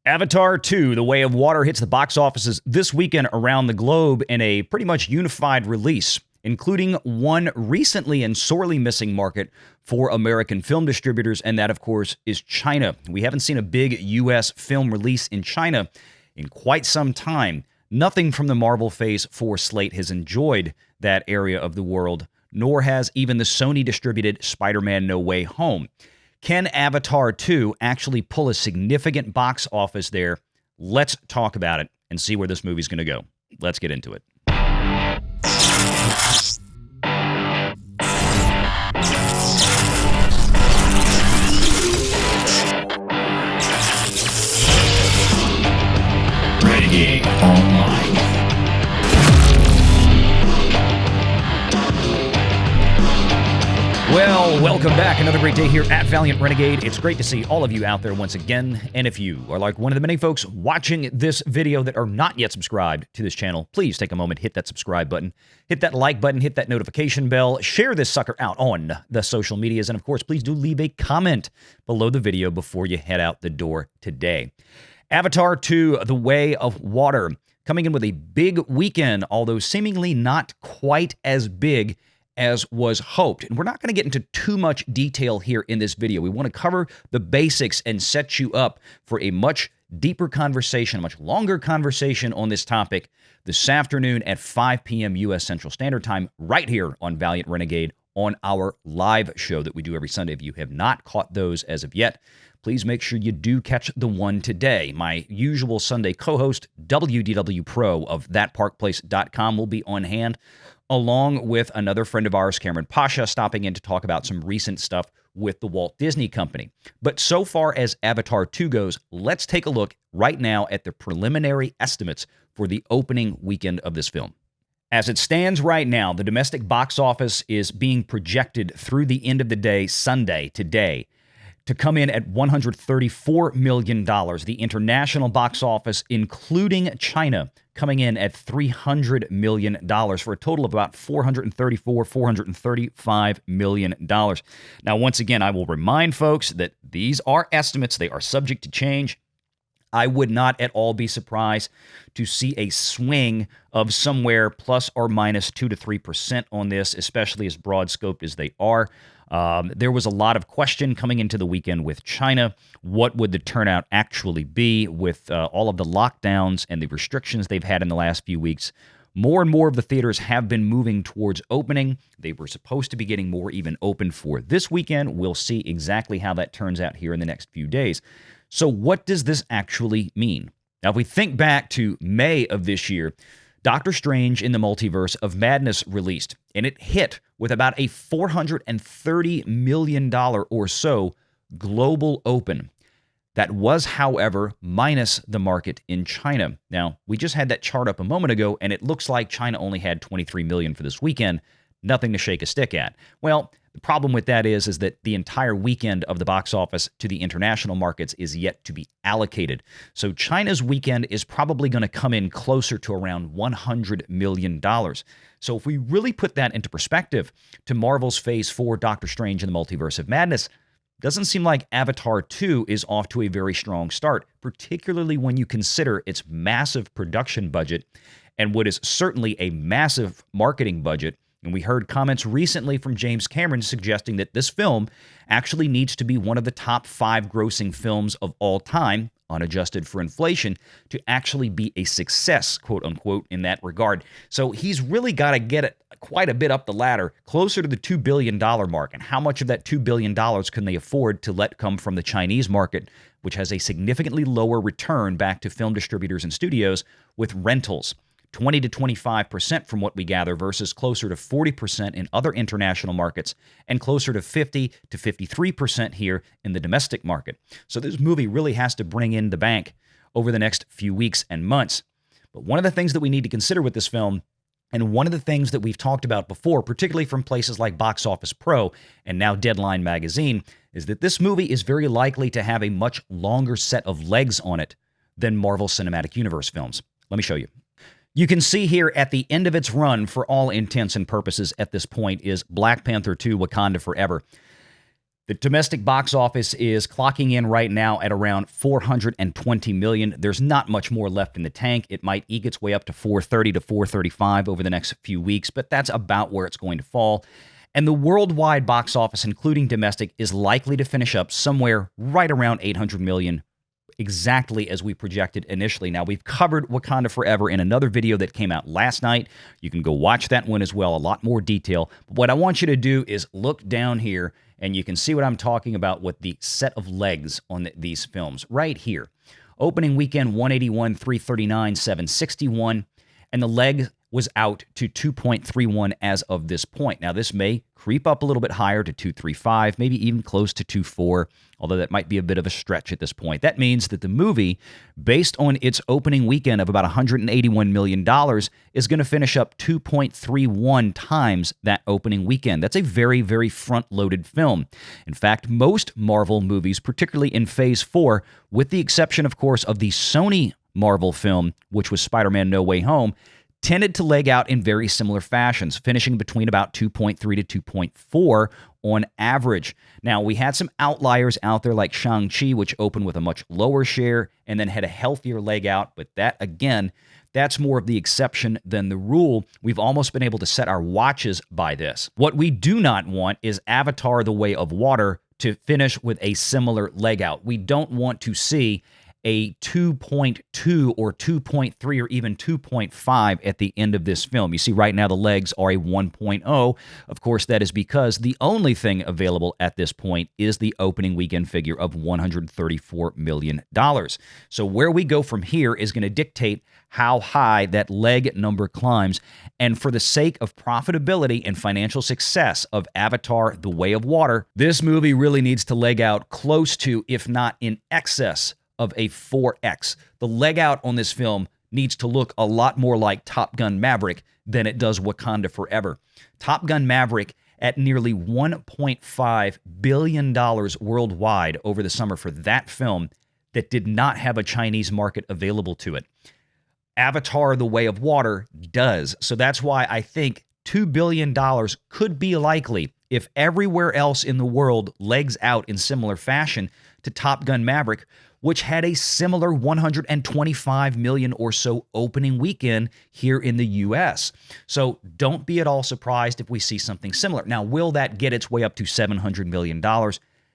Avatar 2, The Way of Water hits the box offices this weekend around the globe in a pretty much unified release, including one recently and sorely missing market for American film distributors, and that, of course, is China. We haven't seen a big U.S. film release in China in quite some time. Nothing from the Marvel Phase 4 slate has enjoyed that area of the world, nor has even the Sony-distributed Spider-Man No Way Home. Can Avatar 2 actually pull a significant box office there? Let's talk about it and see where this movie's going to go. Let's get into it. Renegade Online. Well, welcome back. Another great day here at Valiant Renegade. It's great to see all of you out there once again. And if you are like one of the many folks watching this video that are not yet subscribed to this channel, please take a moment, hit that subscribe button, hit that like button, hit that notification bell, share this sucker out on the social medias, and of course, please do leave a comment below the video before you head out the door today. Avatar 2, The Way of Water, coming in with a big weekend, although seemingly not quite as big as was hoped. And we're not going to get into too much detail here in this video. We want to cover the basics and set you up for a much deeper conversation, a much longer conversation on this topic this afternoon at 5 p.m. U.S. Central Standard Time, right here on Valiant Renegade on our live show that we do every Sunday. If you have not caught those as of yet, please make sure you do catch the one today. My usual Sunday co-host, WDW Pro of thatparkplace.com, will be on hand, along with another friend of ours, Cameron Pasha, stopping in to talk about some recent stuff with the Walt Disney Company. But so far as Avatar 2 goes, let's take a look right now at the preliminary estimates for the opening weekend of this film. As it stands right now, the domestic box office is being projected through the end of the day, Sunday, today, to come in at $134 million. The international box office, including China, coming in at $300 million for a total of about $435 million. Now, once again, I will remind folks that these are estimates. They are subject to change. I would not at all be surprised to see a swing of somewhere plus or minus 2 to 3% on this, especially as broad scoped as they are. There was a lot of question coming into the weekend with China. What would the turnout actually be with all of the lockdowns and the restrictions they've had in the last few weeks? More and more of the theaters have been moving towards opening. They were supposed to be getting more even open for this weekend. We'll see exactly how that turns out here in the next few days. So what does this actually mean? Now, if we think back to May of this year, Doctor Strange in the Multiverse of Madness released, and it hit with about a $430 million or so global open. That was, however, minus the market in China. Now, we just had that chart up a moment ago, and it looks like China only had 23 million for this weekend. Nothing to shake a stick at. Well, the problem with that is that the entire weekend of the box office to the international markets is yet to be allocated. So China's weekend is probably going to come in closer to around $100 million. So if we really put that into perspective to Marvel's Phase 4, Doctor Strange in the Multiverse of Madness, doesn't seem like Avatar 2 is off to a very strong start, particularly when you consider its massive production budget and what is certainly a massive marketing budget. And we heard comments recently from James Cameron suggesting that this film actually needs to be one of the top 5 grossing films of all time, unadjusted for inflation, to actually be a success, quote unquote, in that regard. So he's really got to get it quite a bit up the ladder, closer to the $2 billion mark. And how much of that $2 billion can they afford to let come from the Chinese market, which has a significantly lower return back to film distributors and studios with rentals? 20 to 25% from what we gather versus closer to 40% in other international markets and closer to 50 to 53% here in the domestic market. So this movie really has to bring in the bank over the next few weeks and months. But one of the things that we need to consider with this film, and one of the things that we've talked about before, particularly from places like Box Office Pro and now Deadline Magazine, is that this movie is very likely to have a much longer set of legs on it than Marvel Cinematic Universe films. Let me show you. You can see here at the end of its run, for all intents and purposes at this point, is Black Panther 2: Wakanda Forever. The domestic box office is clocking in right now at around 420 million. There's not much more left in the tank. It might eke its way up to 430 to 435 over the next few weeks, but that's about where it's going to fall. And the worldwide box office, including domestic, is likely to finish up somewhere right around 800 million, exactly as we projected initially. Now, we've covered Wakanda Forever in another video that came out last night. You can go watch that one as well, a lot more detail. But what I want you to do is look down here, and you can see what I'm talking about with the set of legs on these films right here. Opening weekend, 181, 339, 761, and the leg was out to 2.31 as of this point. Now, this may creep up a little bit higher to 2.35, maybe even close to 2.4, although that might be a bit of a stretch at this point. That means that the movie, based on its opening weekend of about $181 million, is going to finish up 2.31 times that opening weekend. That's a very, very front-loaded film. In fact, most Marvel movies, particularly in Phase 4, with the exception, of course, of the Sony Marvel film, which was Spider-Man No Way Home, tended to leg out in very similar fashions, finishing between about 2.3 to 2.4 on average. Now, we had some outliers out there like Shang-Chi, which opened with a much lower share and then had a healthier leg out, but that, again, that's more of the exception than the rule. We've almost been able to set our watches by this. What we do not want is Avatar: The Way of Water to finish with a similar leg out. We don't want to see a 2.2 or 2.3 or even 2.5 at the end of this film. You see right now the legs are a 1.0. Of course, that is because the only thing available at this point is the opening weekend figure of $134 million. So where we go from here is going to dictate how high that leg number climbs. And for the sake of profitability and financial success of Avatar: The Way of Water, this movie really needs to leg out close to, if not in excess of a 4X. The leg out on this film needs to look a lot more like Top Gun Maverick than it does Wakanda Forever. Top Gun Maverick at nearly $1.5 billion worldwide over the summer for that film that did not have a Chinese market available to it. Avatar: The Way of Water does. So that's why I think $2 billion could be likely if everywhere else in the world legs out in similar fashion to Top Gun Maverick, which had a similar 125 million or so opening weekend here in the US. So don't be at all surprised if we see something similar. Now, will that get its way up to $700 million?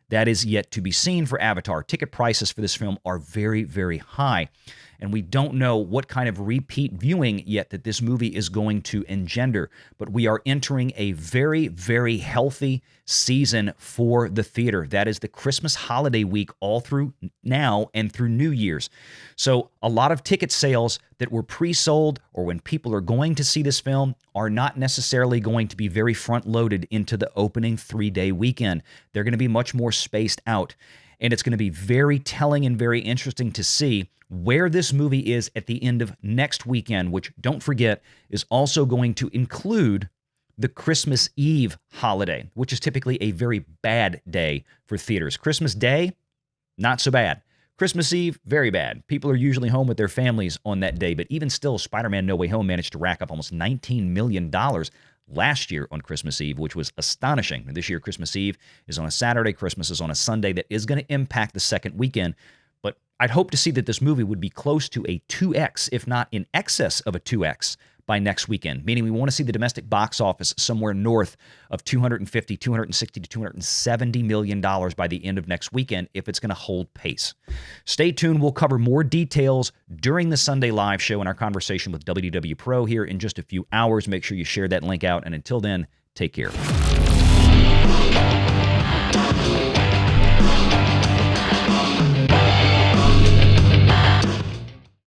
That is yet to be seen for Avatar. Ticket prices for this film are very, very high. And we don't know what kind of repeat viewing yet that this movie is going to engender. But we are entering a very, very healthy season for the theater. That is the Christmas holiday week all through now and through New Year's. So a lot of ticket sales that were pre-sold or when people are going to see this film are not necessarily going to be very front-loaded into the opening 3-day weekend. They're going to be much more spaced out. And it's going to be very telling and very interesting to see where this movie is at the end of next weekend, which, don't forget, is also going to include the Christmas Eve holiday, which is typically a very bad day for theaters. Christmas Day, not so bad. Christmas Eve, very bad. People are usually home with their families on that day, but even still, Spider-Man No Way Home managed to rack up almost $19 million last year on Christmas Eve, which was astonishing. This year, Christmas Eve is on a Saturday, Christmas is on a Sunday. That is going to impact the second weekend. But I'd hope to see that this movie would be close to a 2X, if not in excess of a 2X by next weekend, meaning we want to see the domestic box office somewhere north of $250, $260 to $270 million by the end of next weekend if it's going to hold pace. Stay tuned. We'll cover more details during the Sunday live show in our conversation with WDW Pro here in just a few hours. Make sure you share that link out. And until then, take care.